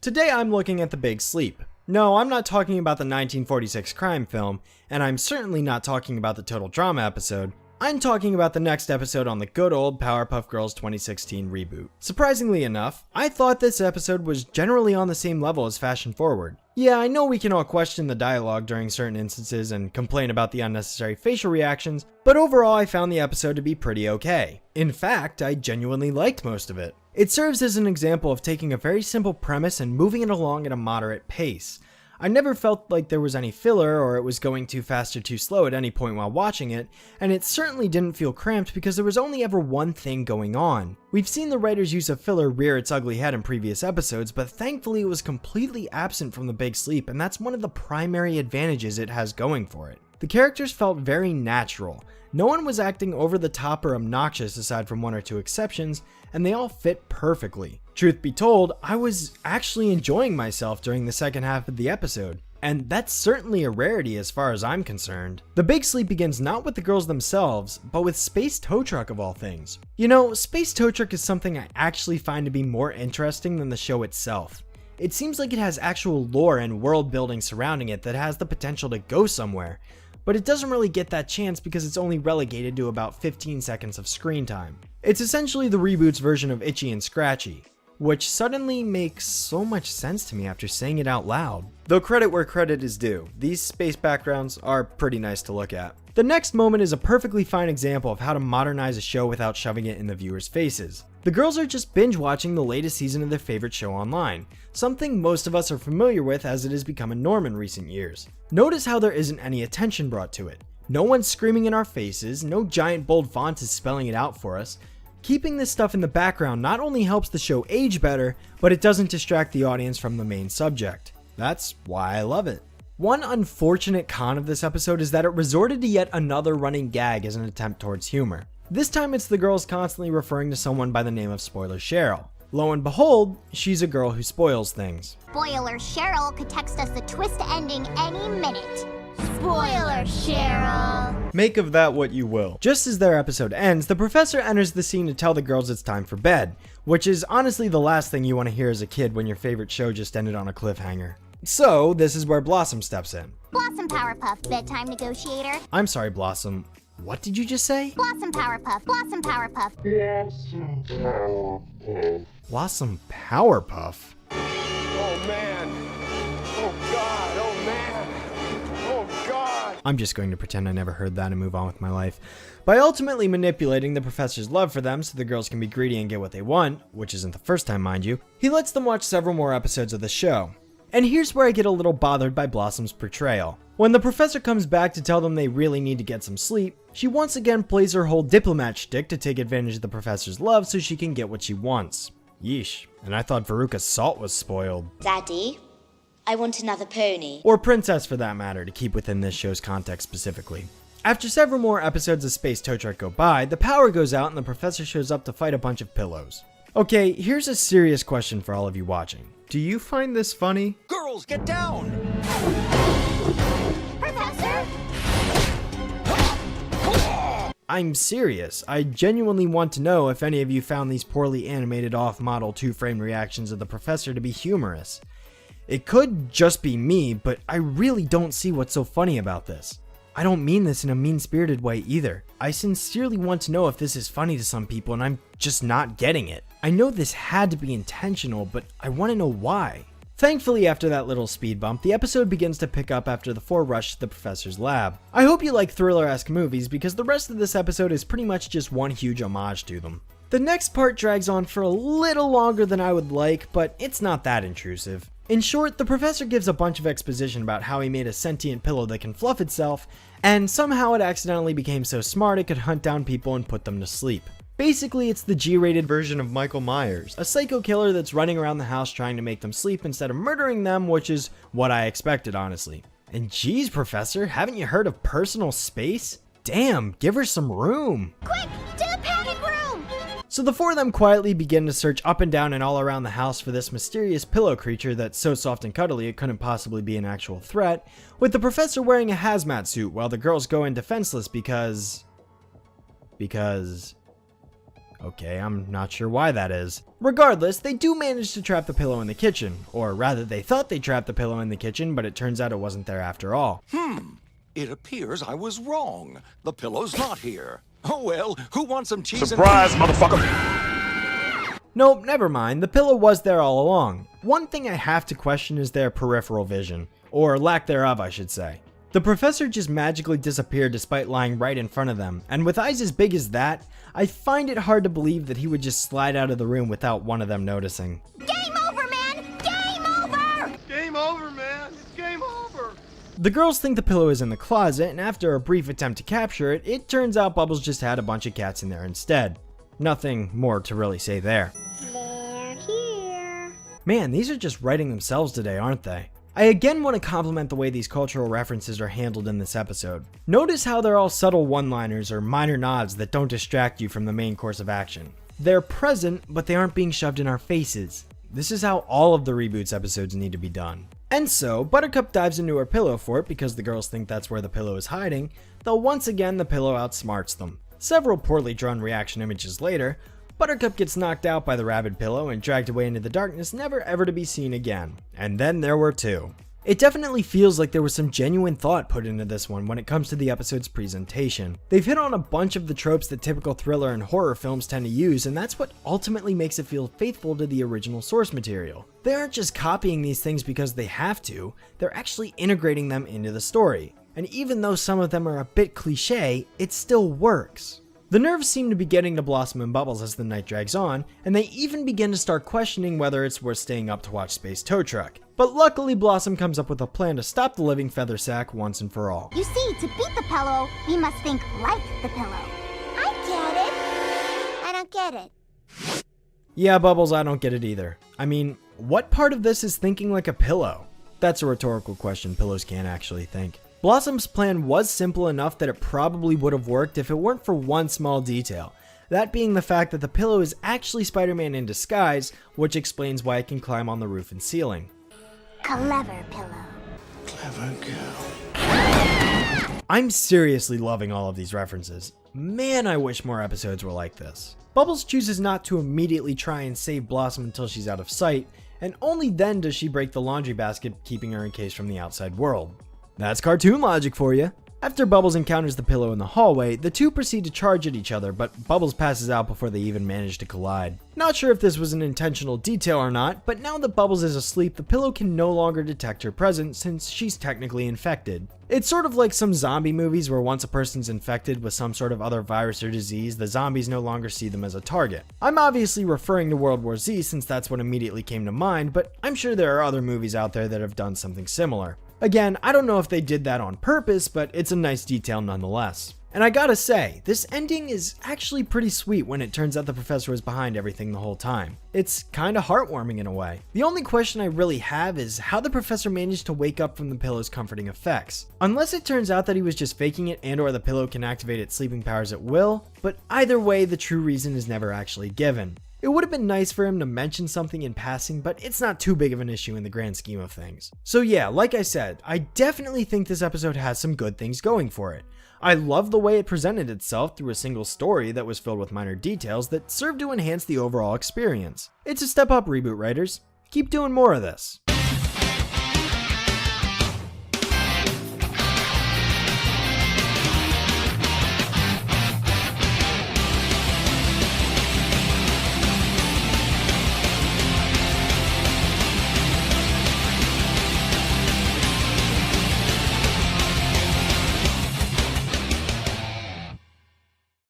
Today I'm looking at The Big Sleep. No, I'm not talking about the 1946 crime film, and I'm certainly not talking about the total drama episode. I'm talking about the next episode on the good old Powerpuff Girls 2016 reboot. Surprisingly enough, I thought this episode was generally on the same level as Fashion Forward. Yeah, I know we can all question the dialogue during certain instances and complain about the unnecessary facial reactions, but overall I found the episode to be pretty okay. In fact, I genuinely liked most of it. It serves as an example of taking a very simple premise and moving it along at a moderate pace. I never felt like there was any filler or it was going too fast or too slow at any point while watching it, and it certainly didn't feel cramped because there was only ever one thing going on. We've seen the writer's use of filler rear its ugly head in previous episodes, but thankfully it was completely absent from The Big Sleep, and that's one of the primary advantages it has going for it. The characters felt very natural. No one was acting over the top or obnoxious aside from one or two exceptions, and they all fit perfectly. Truth be told, I was actually enjoying myself during the second half of the episode, and that's certainly a rarity as far as I'm concerned. The Big Sleep begins not with the girls themselves, but with Space Tow Truck of all things. You know, Space Tow Truck is something I actually find to be more interesting than the show itself. It seems like it has actual lore and world building surrounding it that has the potential to go somewhere, but it doesn't really get that chance because it's only relegated to about 15 seconds of screen time. It's essentially the reboot's version of Itchy and Scratchy, which suddenly makes so much sense to me after saying it out loud. Though credit where credit is due, these space backgrounds are pretty nice to look at. The next moment is a perfectly fine example of how to modernize a show without shoving it in the viewers' faces. The girls are just binge watching the latest season of their favorite show online, something most of us are familiar with as it has become a norm in recent years. Notice how there isn't any attention brought to it. No one's screaming in our faces, no giant bold font is spelling it out for us. Keeping this stuff in the background not only helps the show age better, but it doesn't distract the audience from the main subject. That's why I love it. One unfortunate con of this episode is that it resorted to yet another running gag as an attempt towards humor. This time it's the girls constantly referring to someone by the name of Spoiler Cheryl. Lo and behold, she's a girl who spoils things. Spoiler Cheryl could text us the twist ending any minute. Spoiler Cheryl. Make of that what you will. Just as their episode ends, the professor enters the scene to tell the girls it's time for bed, which is honestly the last thing you want to hear as a kid when your favorite show just ended on a cliffhanger. So this is where Blossom steps in. Blossom Powerpuff, bedtime negotiator. I'm sorry, Blossom. What did you just say? Blossom Powerpuff, Blossom Powerpuff. Blossom Powerpuff. Blossom Powerpuff? Oh man. Oh god. Oh man. Oh god. I'm just going to pretend I never heard that and move on with my life. By ultimately manipulating the professor's love for them so the girls can be greedy and get what they want, which isn't the first time mind you, he lets them watch several more episodes of the show. And here's where I get a little bothered by Blossom's portrayal. When the professor comes back to tell them they really need to get some sleep, she once again plays her whole diplomat shtick to take advantage of the professor's love so she can get what she wants. Yeesh, and I thought Veruca's salt was spoiled. Daddy, I want another pony. Or princess for that matter, to keep within this show's context specifically. After several more episodes of Space Tow Truck go by, the power goes out and the professor shows up to fight a bunch of pillows. Okay, here's a serious question for all of you watching. Do you find this funny? Girls, get down! Professor? I'm serious. I genuinely want to know if any of you found these poorly animated off-model two-frame reactions of the professor to be humorous. It could just be me, but I really don't see what's so funny about this. I don't mean this in a mean-spirited way either. I sincerely want to know if this is funny to some people and I'm just not getting it. I know this had to be intentional, but I want to know why. Thankfully, after that little speed bump, the episode begins to pick up after the four rush to the professor's lab. I hope you like thriller-esque movies because the rest of this episode is pretty much just one huge homage to them. The next part drags on for a little longer than I would like, but it's not that intrusive. In short, the professor gives a bunch of exposition about how he made a sentient pillow that can fluff itself, and somehow it accidentally became so smart it could hunt down people and put them to sleep. Basically, it's the G-rated version of Michael Myers, a psycho killer that's running around the house trying to make them sleep instead of murdering them, which is what I expected, honestly. And geez, Professor, haven't you heard of personal space? Damn, give her some room. Quick, to the panic room! So the four of them quietly begin to search up and down and all around the house for this mysterious pillow creature that's so soft and cuddly it couldn't possibly be an actual threat, with the professor wearing a hazmat suit while the girls go in defenseless because... Okay, I'm not sure why that is. Regardless, they do manage to trap the pillow in the kitchen, or rather they thought they trapped the pillow in the kitchen, but it turns out it wasn't there after all. It appears I was wrong. The pillow's not here. Oh well, who wants some cheese Surprise, motherfucker! Nope, never mind, the pillow was there all along. One thing I have to question is their peripheral vision, or lack thereof I should say. The professor just magically disappeared despite lying right in front of them, and with eyes as big as that, I find it hard to believe that he would just slide out of the room without one of them noticing. Game over, man! Game over! Game over, man! It's game over! The girls think the pillow is in the closet, and after a brief attempt to capture it, it turns out Bubbles just had a bunch of cats in there instead. Nothing more to really say there. They're here. Man, these are just writing themselves today, aren't they? I again want to compliment the way these cultural references are handled in this episode. Notice how they're all subtle one-liners or minor nods that don't distract you from the main course of action. They're present, but they aren't being shoved in our faces. This is how all of the Reboots episodes need to be done. And so, Buttercup dives into her pillow fort because the girls think that's where the pillow is hiding, though once again the pillow outsmarts them. Several poorly drawn reaction images later, Buttercup gets knocked out by the rabid pillow and dragged away into the darkness, never ever to be seen again. And then there were two. It definitely feels like there was some genuine thought put into this one when it comes to the episode's presentation. They've hit on a bunch of the tropes that typical thriller and horror films tend to use, and that's what ultimately makes it feel faithful to the original source material. They aren't just copying these things because they have to, they're actually integrating them into the story. And even though some of them are a bit cliche, it still works. The nerves seem to be getting to Blossom and Bubbles as the night drags on, and they even begin to start questioning whether it's worth staying up to watch Space Tow Truck. But luckily Blossom comes up with a plan to stop the living feather sack once and for all. You see, to beat the pillow, we must think like the pillow. I get it. I don't get it. Yeah, Bubbles, I don't get it either. I mean, what part of this is thinking like a pillow? That's a rhetorical question, pillows can't actually think. Blossom's plan was simple enough that it probably would have worked if it weren't for one small detail. That being the fact that the pillow is actually Spider-Man in disguise, which explains why it can climb on the roof and ceiling. Clever pillow. Clever girl. I'm seriously loving all of these references. Man, I wish more episodes were like this. Bubbles chooses not to immediately try and save Blossom until she's out of sight, and only then does she break the laundry basket, keeping her encased from the outside world. That's cartoon logic for you. After Bubbles encounters the pillow in the hallway, the two proceed to charge at each other, but Bubbles passes out before they even manage to collide. Not sure if this was an intentional detail or not, but now that Bubbles is asleep, the pillow can no longer detect her presence since she's technically infected. It's sort of like some zombie movies where once a person's infected with some sort of other virus or disease, the zombies no longer see them as a target. I'm obviously referring to World War Z since that's what immediately came to mind, but I'm sure there are other movies out there that have done something similar. Again, I don't know if they did that on purpose, but it's a nice detail nonetheless. And I gotta say, this ending is actually pretty sweet when it turns out the professor was behind everything the whole time. It's kinda heartwarming in a way. The only question I really have is how the professor managed to wake up from the pillow's comforting effects. Unless it turns out that he was just faking it and or the pillow can activate its sleeping powers at will, but either way the true reason is never actually given. It would have been nice for him to mention something in passing, but it's not too big of an issue in the grand scheme of things. So yeah, like I said, I definitely think this episode has some good things going for it. I love the way it presented itself through a single story that was filled with minor details that served to enhance the overall experience. It's a step up, Reboot writers. Keep doing more of this.